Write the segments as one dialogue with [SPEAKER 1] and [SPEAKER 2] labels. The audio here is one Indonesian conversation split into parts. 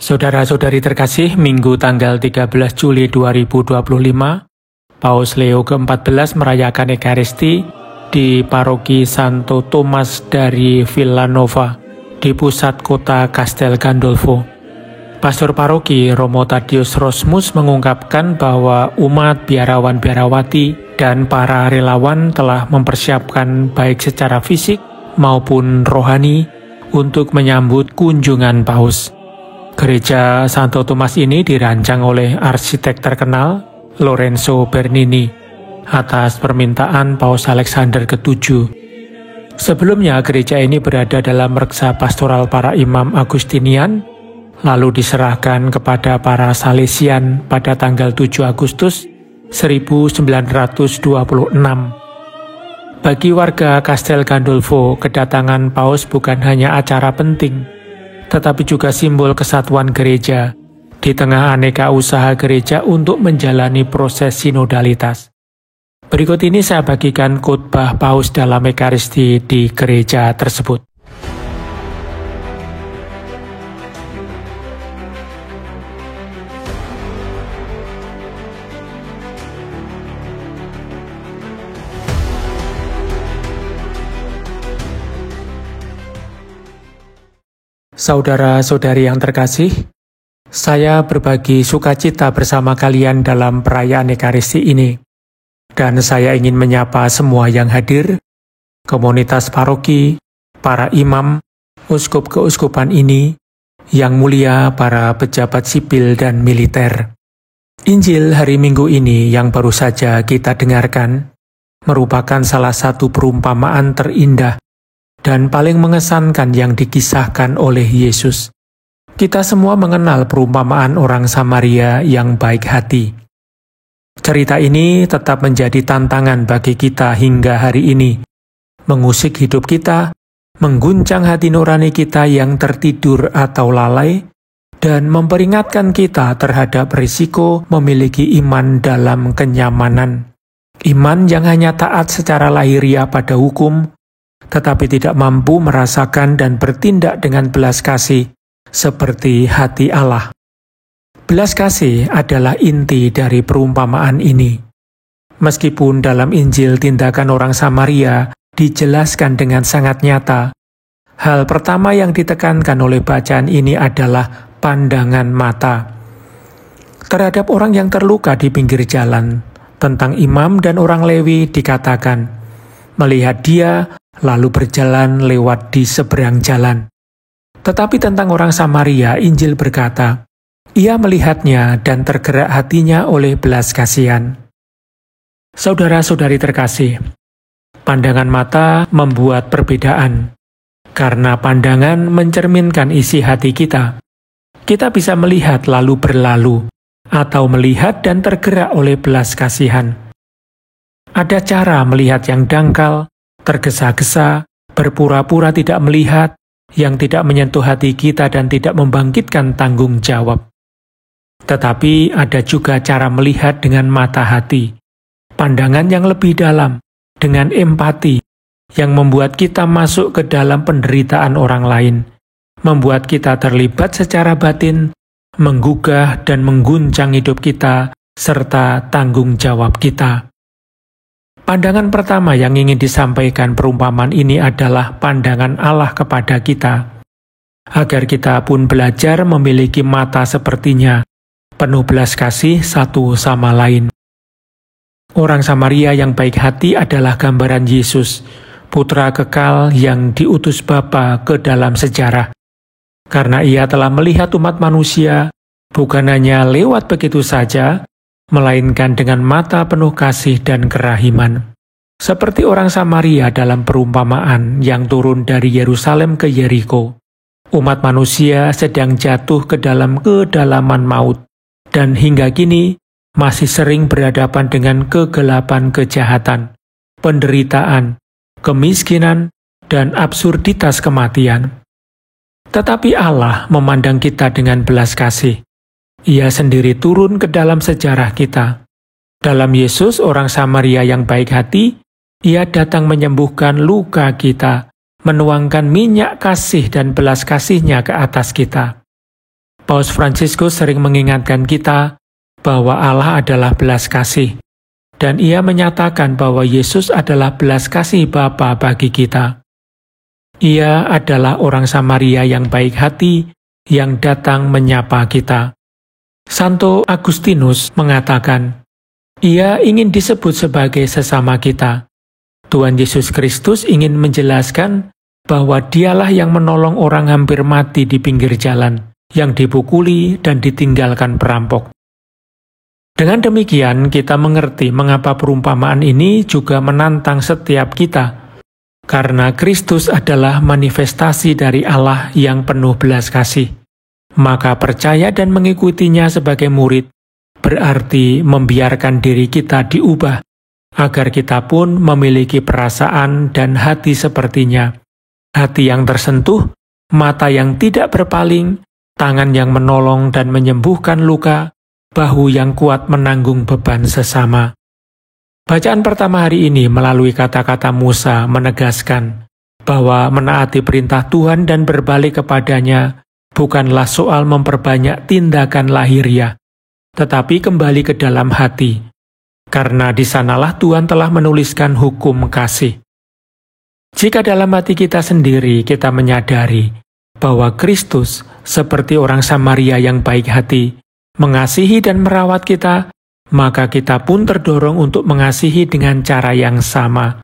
[SPEAKER 1] Saudara-saudari terkasih, Minggu tanggal 13 Juli 2025, Paus Leo ke-14 merayakan Ekaristi di Paroki Santo Thomas dari Villanova di pusat kota Castel Gandolfo. Pastor Paroki Romo Tadius Rosmus mengungkapkan bahwa umat biarawan-biarawati dan para relawan telah mempersiapkan baik secara fisik maupun rohani untuk menyambut kunjungan Paus. Gereja Santo Thomas ini dirancang oleh arsitek terkenal Lorenzo Bernini atas permintaan Paus Alexander ke-7. Sebelumnya gereja ini berada dalam reksa pastoral para imam Agustinian, lalu diserahkan kepada para Salesian pada tanggal 7 Agustus 1926. Bagi warga Castel Gandolfo, kedatangan Paus bukan hanya acara penting, tetapi juga simbol kesatuan gereja di tengah aneka usaha gereja untuk menjalani proses sinodalitas. Berikut ini saya bagikan khotbah Paus dalam Ekaristi di gereja tersebut. Saudara-saudari yang terkasih, saya berbagi sukacita bersama kalian dalam perayaan Ekaristi ini. Dan saya ingin menyapa semua yang hadir, komunitas paroki, para imam, uskup-keuskupan ini, yang mulia para pejabat sipil dan militer. Injil hari Minggu ini yang baru saja kita dengarkan, merupakan salah satu perumpamaan terindah dan paling mengesankan yang dikisahkan oleh Yesus. Kita semua mengenal perumpamaan orang Samaria yang baik hati. Cerita ini tetap menjadi tantangan bagi kita hingga hari ini, mengusik hidup kita, mengguncang hati nurani kita yang tertidur atau lalai, dan memperingatkan kita terhadap risiko memiliki iman dalam kenyamanan. Iman yang hanya taat secara lahiriah pada hukum, tetapi tidak mampu merasakan dan bertindak dengan belas kasih seperti hati Allah. Belas kasih adalah inti dari perumpamaan ini. Meskipun dalam Injil tindakan orang Samaria dijelaskan dengan sangat nyata, hal pertama yang ditekankan oleh bacaan ini adalah pandangan mata. Terhadap orang yang terluka di pinggir jalan, tentang imam dan orang Lewi dikatakan, melihat dia lalu berjalan lewat di seberang jalan. Tetapi tentang orang Samaria, Injil berkata, ia melihatnya dan tergerak hatinya oleh belas kasihan. Saudara-saudari terkasih, pandangan mata membuat perbedaan. Karena pandangan mencerminkan isi hati kita. Kita bisa melihat lalu berlalu, atau melihat dan tergerak oleh belas kasihan. Ada cara melihat yang dangkal, tergesa-gesa, berpura-pura tidak melihat, yang tidak menyentuh hati kita dan tidak membangkitkan tanggung jawab. Tetapi ada juga cara melihat dengan mata hati, pandangan yang lebih dalam, dengan empati, yang membuat kita masuk ke dalam penderitaan orang lain, membuat kita terlibat secara batin, menggugah dan mengguncang hidup kita, serta tanggung jawab kita. Pandangan pertama yang ingin disampaikan perumpamaan ini adalah pandangan Allah kepada kita, agar kita pun belajar memiliki mata sepertinya, penuh belas kasih satu sama lain. Orang Samaria yang baik hati adalah gambaran Yesus, putra kekal yang diutus Bapa ke dalam sejarah. Karena ia telah melihat umat manusia, bukan hanya lewat begitu saja, melainkan dengan mata penuh kasih dan kerahiman. Seperti orang Samaria dalam perumpamaan yang turun dari Yerusalem ke Yeriko. Umat manusia sedang jatuh ke dalam kedalaman maut, dan hingga kini masih sering berhadapan dengan kegelapan kejahatan, penderitaan, kemiskinan, dan absurditas kematian. Tetapi Allah memandang kita dengan belas kasih. Ia sendiri turun ke dalam sejarah kita. Dalam Yesus, orang Samaria yang baik hati, ia datang menyembuhkan luka kita, menuangkan minyak kasih dan belas kasihnya ke atas kita. Paus Fransiskus sering mengingatkan kita bahwa Allah adalah belas kasih, dan ia menyatakan bahwa Yesus adalah belas kasih Bapa bagi kita. Ia adalah orang Samaria yang baik hati, yang datang menyapa kita. Santo Agustinus mengatakan, ia ingin disebut sebagai sesama kita. Tuhan Yesus Kristus ingin menjelaskan bahwa dialah yang menolong orang hampir mati di pinggir jalan, yang dipukuli dan ditinggalkan perampok. Dengan demikian, kita mengerti mengapa perumpamaan ini juga menantang setiap kita, karena Kristus adalah manifestasi dari Allah yang penuh belas kasih. Maka percaya dan mengikutinya sebagai murid berarti membiarkan diri kita diubah, agar kita pun memiliki perasaan dan hati sepertinya. Hati yang tersentuh, mata yang tidak berpaling, tangan yang menolong dan menyembuhkan luka, bahu yang kuat menanggung beban sesama. Bacaan pertama hari ini melalui kata-kata Musa menegaskan bahwa menaati perintah Tuhan dan berbalik kepadanya bukanlah soal memperbanyak tindakan lahiriah, tetapi kembali ke dalam hati, karena di sanalah Tuhan telah menuliskan hukum kasih. Jika dalam hati kita sendiri kita menyadari bahwa Kristus seperti orang Samaria yang baik hati, mengasihi dan merawat kita, maka kita pun terdorong untuk mengasihi dengan cara yang sama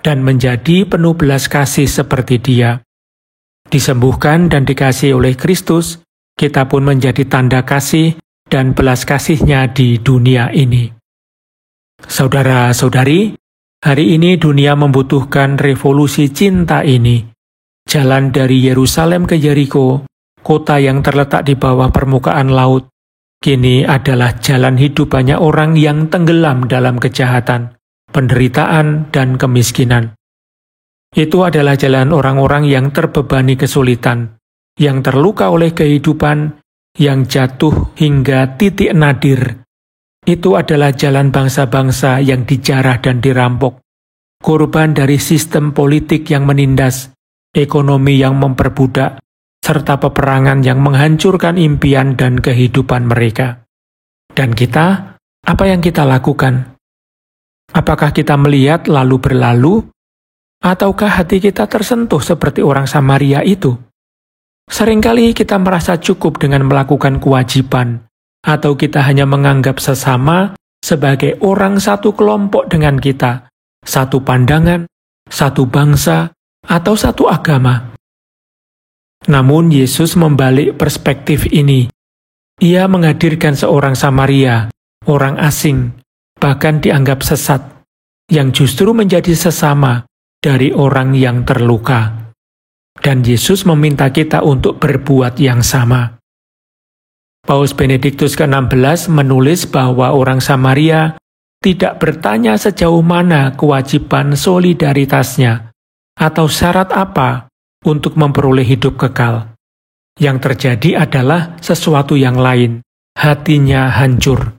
[SPEAKER 1] dan menjadi penuh belas kasih seperti Dia. Disembuhkan dan dikasihi oleh Kristus, kita pun menjadi tanda kasih dan belas kasih-Nya di dunia ini. Saudara-saudari, hari ini dunia membutuhkan revolusi cinta ini. Jalan dari Yerusalem ke Yeriko, kota yang terletak di bawah permukaan laut, kini adalah jalan hidup banyak orang yang tenggelam dalam kejahatan, penderitaan, dan kemiskinan. Itu adalah jalan orang-orang yang terbebani kesulitan, yang terluka oleh kehidupan, yang jatuh hingga titik nadir. Itu adalah jalan bangsa-bangsa yang dijarah dan dirampok, korban dari sistem politik yang menindas, ekonomi yang memperbudak, serta peperangan yang menghancurkan impian dan kehidupan mereka. Dan kita, apa yang kita lakukan? Apakah kita melihat lalu berlalu? Ataukah hati kita tersentuh seperti orang Samaria itu? Seringkali kita merasa cukup dengan melakukan kewajiban, atau kita hanya menganggap sesama sebagai orang satu kelompok dengan kita, satu pandangan, satu bangsa, atau satu agama. Namun Yesus membalik perspektif ini. Ia menghadirkan seorang Samaria, orang asing, bahkan dianggap sesat, yang justru menjadi sesama dari orang yang terluka. Dan Yesus meminta kita untuk berbuat yang sama. Paus Benediktus ke-16 menulis bahwa orang Samaria tidak bertanya sejauh mana kewajiban solidaritasnya atau syarat apa untuk memperoleh hidup kekal. Yang terjadi adalah sesuatu yang lain, hatinya hancur.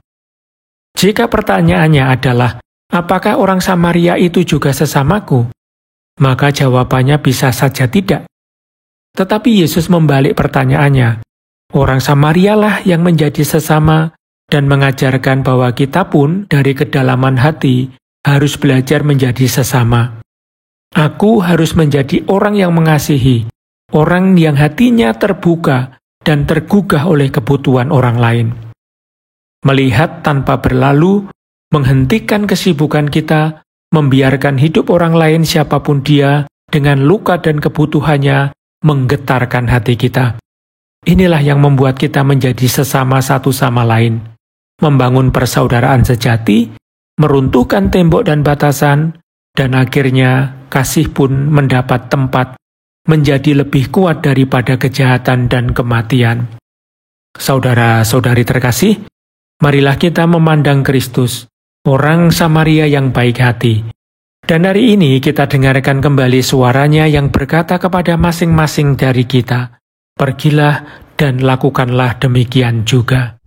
[SPEAKER 1] Jika pertanyaannya adalah, apakah orang Samaria itu juga sesamaku? Maka jawabannya bisa saja tidak. Tetapi Yesus membalik pertanyaannya. Orang Samarialah yang menjadi sesama dan mengajarkan bahwa kita pun dari kedalaman hati harus belajar menjadi sesama. Aku harus menjadi orang yang mengasihi, orang yang hatinya terbuka dan tergugah oleh kebutuhan orang lain. Melihat tanpa berlalu, menghentikan kesibukan kita, membiarkan hidup orang lain siapapun dia dengan luka dan kebutuhannya menggetarkan hati kita. Inilah yang membuat kita menjadi sesama satu sama lain, membangun persaudaraan sejati, meruntuhkan tembok dan batasan, dan akhirnya kasih pun mendapat tempat menjadi lebih kuat daripada kejahatan dan kematian. Saudara-saudari terkasih, marilah kita memandang Kristus, orang Samaria yang baik hati. Dan hari ini kita dengarkan kembali suaranya yang berkata kepada masing-masing dari kita, pergilah dan lakukanlah demikian juga.